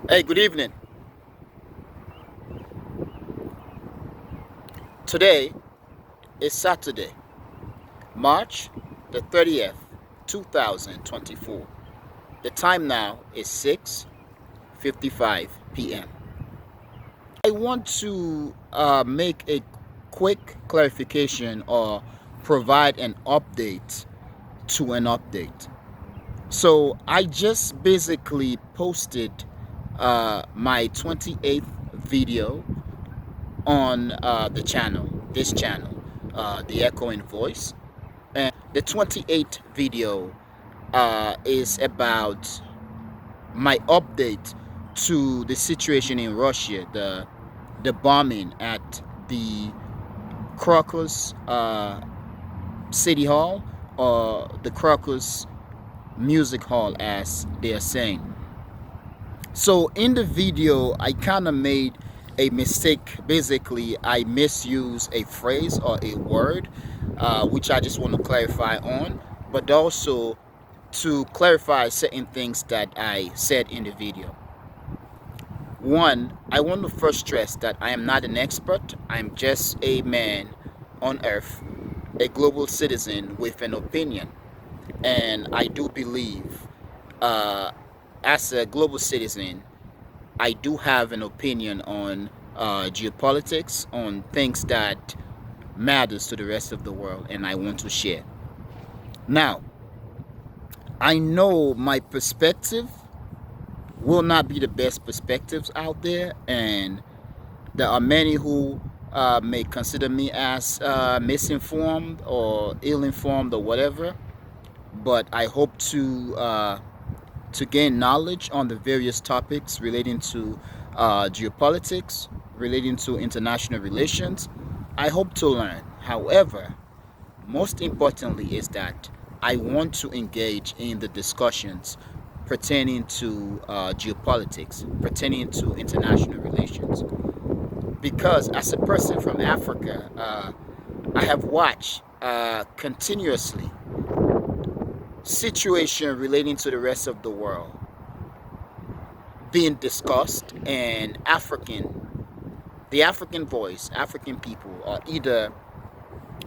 Hey, good evening. Today is Saturday, March the 30th, 2024. The time now is 6:55 p.m. I want to make a quick clarification or provide an update to an update. So I just basically posted my 28th video on this channel, The Echoing Voice. And the 28th video is about my update to the situation in Russia, the bombing at the Crocus City Hall, or the Crocus Music Hall, as they are saying. So in the video, I kind of made a mistake. Basically, I misused a phrase or a word, which I just want to clarify on, but also to clarify certain things that I said in the video. One, I want to first stress that I am not an expert. I'm just a man on earth, a global citizen with an opinion. And I do believe, as a global citizen, I do have an opinion on geopolitics, on things that matters to the rest of the world, and I want to share. Now, I know my perspective will not be the best perspectives out there, and there are many who may consider me as misinformed or ill-informed or whatever. But I hope to gain knowledge on the various topics relating to geopolitics, relating to international relations. I hope to learn. However, most importantly is that I want to engage in the discussions pertaining to geopolitics, pertaining to international relations. Because as a person from Africa, I have watched continuously situation relating to the rest of the world being discussed, and the African voice, African people are either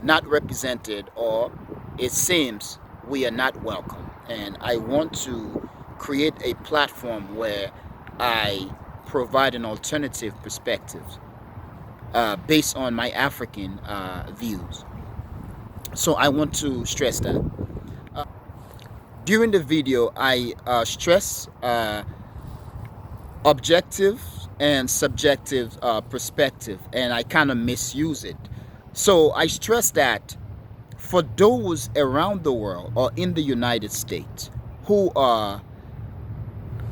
not represented, or it seems we are not welcome. And I want to create a platform where I provide an alternative perspective based on my African views. So I want to stress that. Uh, During the video, I stress objective and subjective perspective, and I kind of misuse it. So I stress that for those around the world or in the United States who are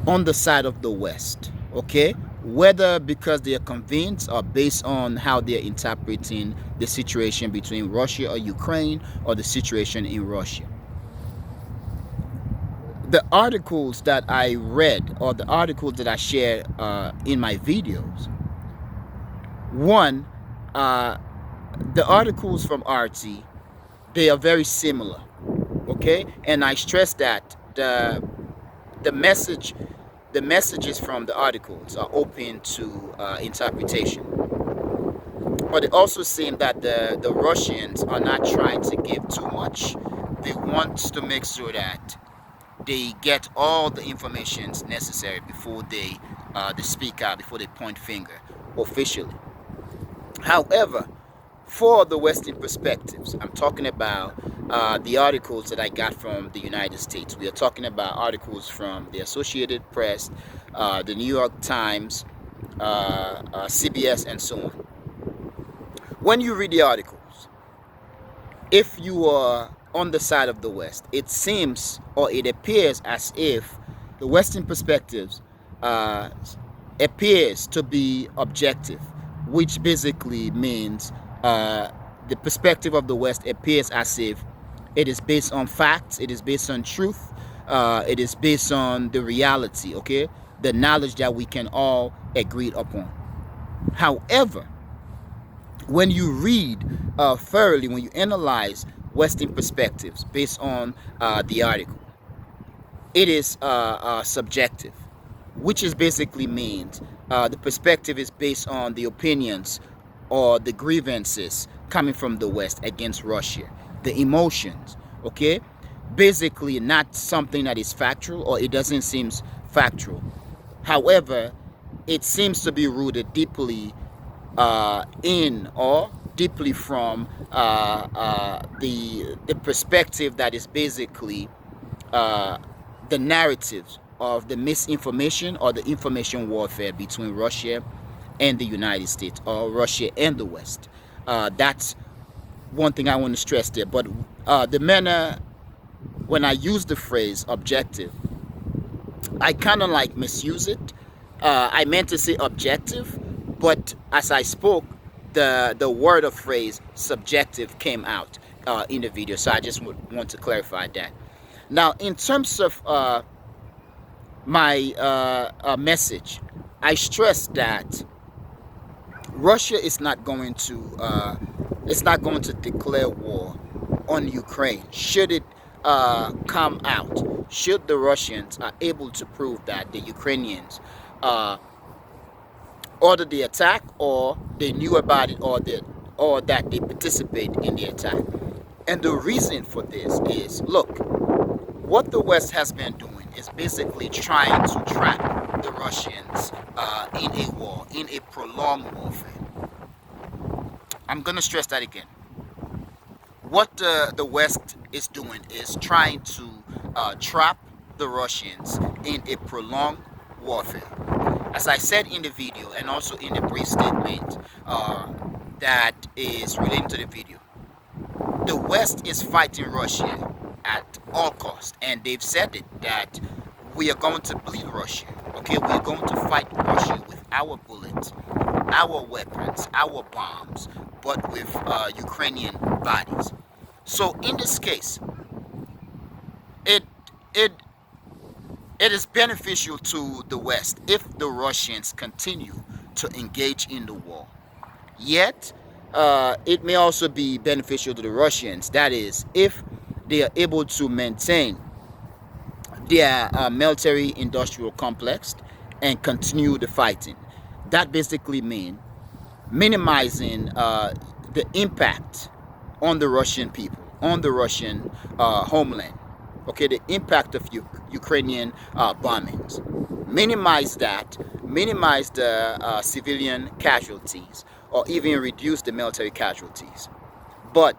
on the side of the West, okay, whether because they are convinced or based on how they're interpreting the situation between Russia or Ukraine, or the situation in Russia, the articles that I read or the articles that I shared in my videos, one, uh, the articles from RT, they are very similar, okay, and I stress that the message the messages from the articles are open to interpretation. But it also seems that the Russians are not trying to give too much. They want to make sure that they get all the information necessary before they speak out, before they point finger officially. However, for the Western perspectives, I'm talking about the articles that I got from the United States. We are talking about articles from the Associated Press, the New York Times, CBS, and so on. When you read the articles, if you are on the side of the West, it seems or it appears as if the Western perspectives uh, appears to be objective, which basically means the perspective of the West appears as if it is based on facts, it is based on truth, it is based on the reality, okay, the knowledge that we can all agree upon. However, when you read thoroughly, when you analyze Western perspectives based on the article, it is subjective. which is basically means the perspective is based on the opinions or the grievances coming from the West against Russia, the emotions, okay? Basically, not something that is factual, or it doesn't seem factual. However, it seems to be rooted deeply in or deeply from the perspective that is basically uh, the narratives of the misinformation or the information warfare between Russia and the United States, or Russia and the West. That's one thing I want to stress there. But the manner when I use the phrase objective, I kind of like misuse it. I meant to say objective, but as I spoke, the word or phrase subjective came out in the video. So I just want to clarify that. Now, in terms of my message, I stress that Russia is not going to declare war on Ukraine. Should it come out, should the Russians are able to prove that the Ukrainians uh, ordered the attack, or they knew about it, or that they participate in the attack. And the reason for this is, look, what the West has been doing is basically trying to trap the Russians in a war, in a prolonged warfare. I'm going to stress that again. What the West is doing is trying to trap the Russians in a prolonged warfare. As I said in the video, and also in the brief statement that is relating to the video, the West is fighting Russia at all costs, and they've said it, that we are going to bleed Russia. Okay, we're going to fight Russia with our bullets, our weapons, our bombs, but with Ukrainian bodies. So in this case, it it it is beneficial to the West if the Russians continue to engage in the war. Yet, it may also be beneficial to the Russians. That is, if they are able to maintain their military-industrial complex and continue the fighting. That basically means minimizing the impact on the Russian people, on the Russian homeland. Okay, the impact of Ukrainian bombings. Minimize that, minimize the civilian casualties, or even reduce the military casualties. But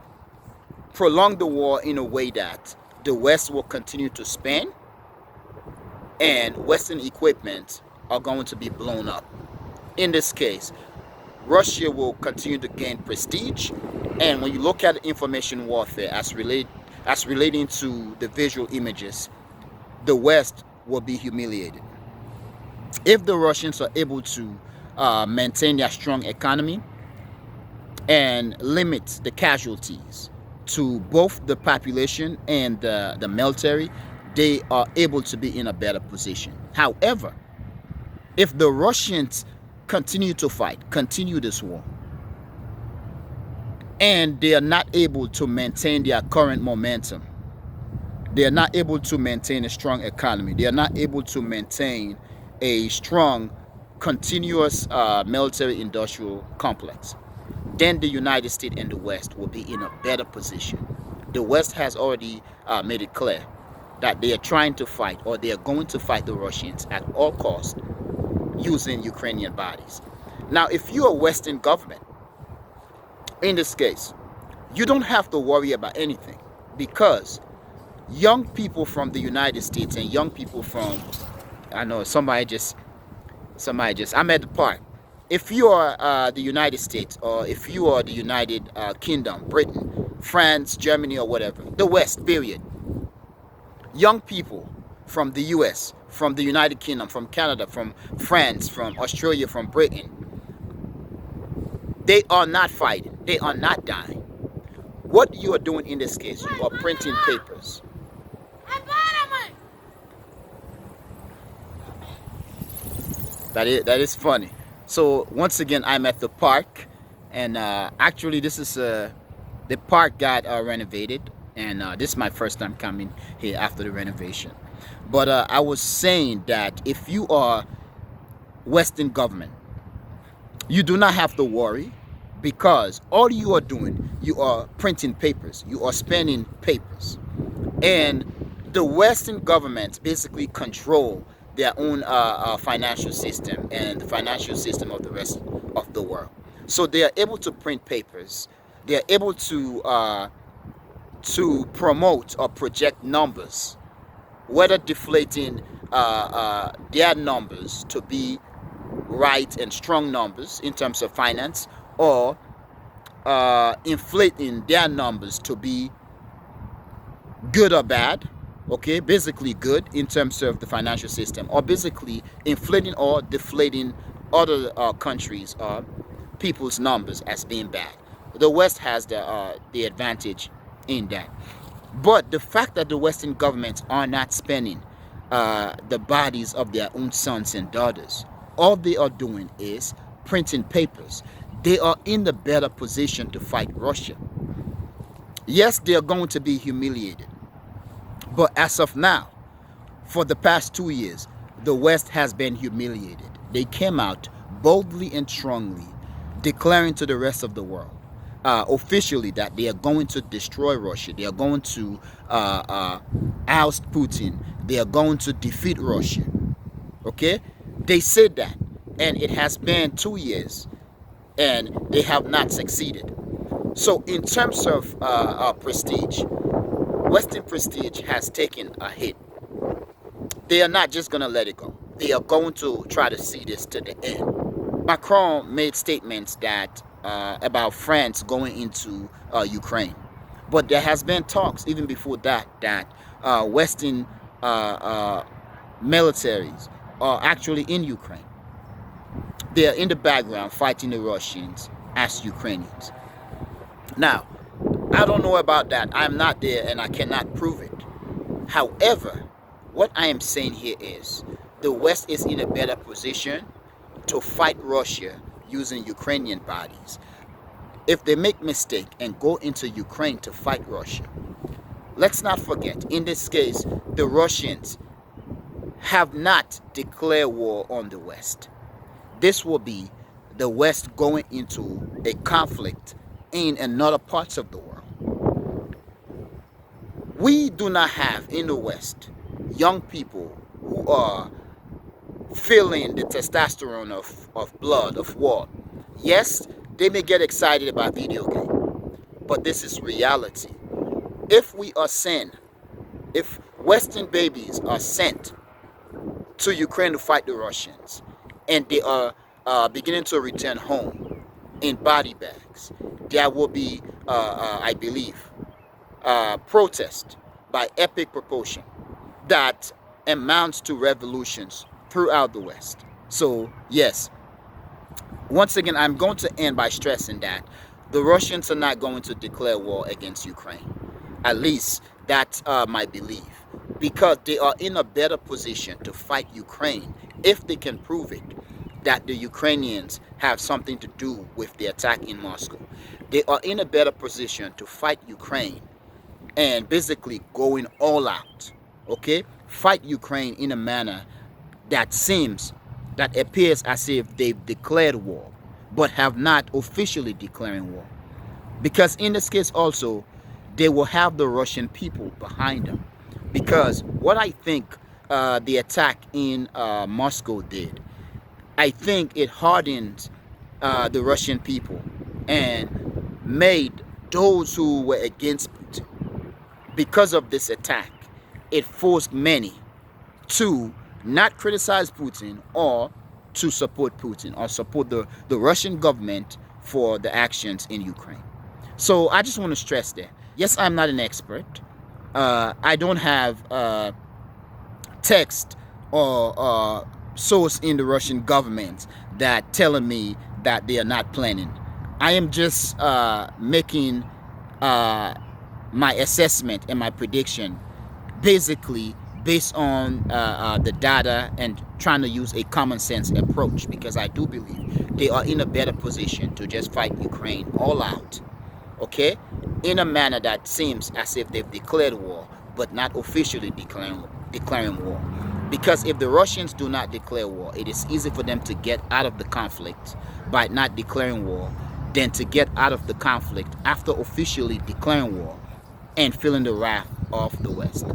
prolong the war in a way that the West will continue to spend, and Western equipment are going to be blown up. In this case, Russia will continue to gain prestige, and when you look at information warfare as relating to the visual images, the West will be humiliated. If the Russians are able to maintain their strong economy and limit the casualties to both the population and the military, they are able to be in a better position. However, if the Russians continue to fight, continue this war, and they are not able to maintain their current momentum, they are not able to maintain a strong economy, they are not able to maintain a strong, continuous military-industrial complex, then the United States and the West will be in a better position. The West has already made it clear that they are trying to fight, or they are going to fight the Russians at all costs using Ukrainian bodies. Now, if you're a Western government, in this case, you don't have to worry about anything, because young people from the United States and young people from, I know somebody just, I'm at the park. If you are the United States, or if you are the United Kingdom, Britain, France, Germany, or whatever, the West, period, young people from the US, from the United Kingdom, from Canada, from France, from Australia, from Britain, they are not fighting, they are not dying. What you are doing in this case, you are printing papers. That is funny. So once again, I'm at the park, and actually this is the park got renovated, and this is my first time coming here after the renovation. But I was saying that if you are Western government, you do not have to worry, because all you are doing, you are printing papers, you are spending papers, and the Western governments basically control their own financial system and the financial system of the rest of the world. So they are able to print papers. They are able to promote or project numbers, whether deflating their numbers to be right and strong numbers in terms of finance, or inflating their numbers to be good or bad, okay, basically good in terms of the financial system, or basically inflating or deflating other countries or people's numbers as being bad. The West has the advantage in that. But the fact that the Western governments are not spending the bodies of their own sons and daughters, all they are doing is printing papers. They are in the better position to fight Russia. Yes, they are going to be humiliated. But as of now, for the past 2 years, the West has been humiliated. They came out boldly and strongly, declaring to the rest of the world, officially, that they are going to destroy Russia. They are going to oust Putin. They are going to defeat Russia. Okay? They said that. And it has been 2 years, and they have not succeeded. So, in terms of prestige, Western prestige has taken a hit. They are not just going to let it go. They are going to try to see this to the end. Macron made statements that about France going into Ukraine, but there has been talks even before that that Western militaries are actually in Ukraine. They are in the background fighting the Russians as Ukrainians. Now, I don't know about that. I'm not there and I cannot prove it. However, what I am saying here is the West is in a better position to fight Russia using Ukrainian bodies. If they make mistake and go into Ukraine to fight Russia, let's not forget, in this case, the Russians have not declared war on the West. This will be the West going into a conflict in another parts of the world. We do not have in the West young people who are feeling the testosterone of blood, of war. Yes, they may get excited about video game, but this is reality. If we are sent, if Western babies are sent to Ukraine to fight the Russians, and they are beginning to return home in body bags, there will be, I believe, protest by epic proportion that amounts to revolutions throughout the West. So, yes, once again, I'm going to end by stressing that the Russians are not going to declare war against Ukraine. At least that's my belief. Because they are in a better position to fight Ukraine if they can prove it that the Ukrainians have something to do with the attack in Moscow. They are in a better position to fight Ukraine and basically going all out. Okay? Fight Ukraine in a manner that appears as if they've declared war, but have not officially declaring war. Because in this case also, they will have the Russian people behind them. Because what I think the attack in Moscow did, I think it hardened the Russian people and made those who were against Putin. Because of this attack, it forced many to not criticize Putin or to support Putin or support the Russian government for the actions in Ukraine. So I just want to stress that. Yes, I'm not an expert. I don't have text or source in the Russian government that telling me that they are not planning. I am just making my assessment and my prediction basically based on the data and trying to use a common sense approach, because I do believe they are in a better position to just fight Ukraine all out, okay, in a manner that seems as if they've declared war but not officially declaring war. Because if the Russians do not declare war, it is easy for them to get out of the conflict by not declaring war than to get out of the conflict after officially declaring war and feeling the wrath of the West.